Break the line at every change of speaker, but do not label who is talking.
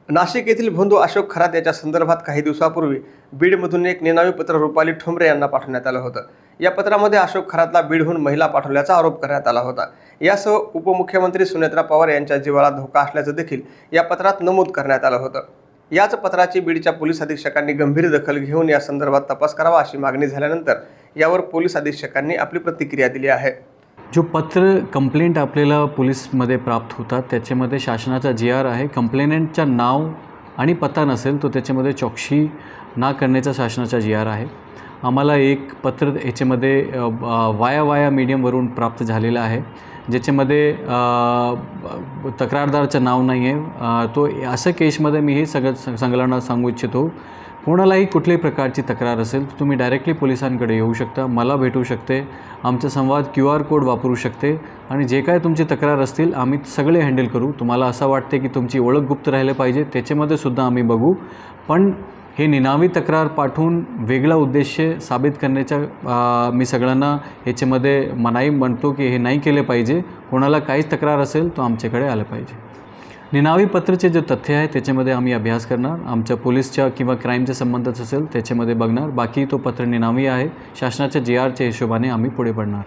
नाशिक येथील बंधू अशोक खरात याच्या संदर्भात काही दिवसापूर्वी बीडमधून एक निनावी पत्र रुपाली ठोंबरे यांना पाठवण्यात आलं होतं। या पत्रामध्ये अशोक खरातला बीडहून महिला पाठवल्याचा आरोप करण्यात आला होता। यासह उपमुख्यमंत्री सुनेत्रा पवार यांच्या जीवाला धोका असल्याचं देखील या पत्रात नमूद करण्यात आलं होतं। याच पत्राची बीडच्या पोलीस अधीक्षकांनी गंभीर दखल घेऊन या संदर्भात तपास करावा अशी मागणी झाल्यानंतर यावर पोलीस अधीक्षकांनी आपली प्रतिक्रिया दिली आहे।
जो पत्र कंप्लेंट आपल्याला पोलीसमध्ये प्राप्त होतात त्याच्यामध्ये शासनाचा GR आहे। कंप्लेनेंटचा नाव आणि पत्ता नसेल तो त्याच्यामध्ये चौकशी ना करण्याचा शासनाचा GR आहे। आम्हाला एक पत्र याच्यामध्ये वाया मीडियमवरून प्राप्त झालेलं आहे, ज्याच्यामध्ये तक्रारदाराचं नाव नाही आहे। तो असं केसमध्ये मी हे सगळ्यांना सांगू इच्छितो, कोणालाही कुठल्याही प्रकारची तक्रार असेल तर तुम्ही डायरेक्टली पोलिसांकडे येऊ शकता, मला भेटू शकते, आमचा संवाद QR कोड वापरू शकते आणि जे काय तुमची तक्रार असतील आम्ही सगळे हँडल करू। तुम्हाला असं वाटते की तुमची ओळख गुप्त राहिले पाहिजे त्याच्यामध्ये सुद्धा आम्ही बघू, पण हे निनावी तक्रार पाठवून वेगळा उद्देश साबित करण्याचा मी सगळ्यांना ह्याच्यामध्ये मनाई म्हणतो की हे नाही केले पाहिजे। कोणाला काहीच तक्रार असेल तो आमच्याकडे आलं पाहिजे। निनावी पत्रचे जे तथ्य आहे त्याच्यामध्ये आम्ही अभ्यास करणार, आमच्या पोलीसच्या किंवा क्राईमच्या संबंधात असेल त्याच्यामध्ये बघणार, बाकी तो पत्र निनावी आहे, शासनाच्या GRच्या हिशोबाने आम्ही पुढे पडणार।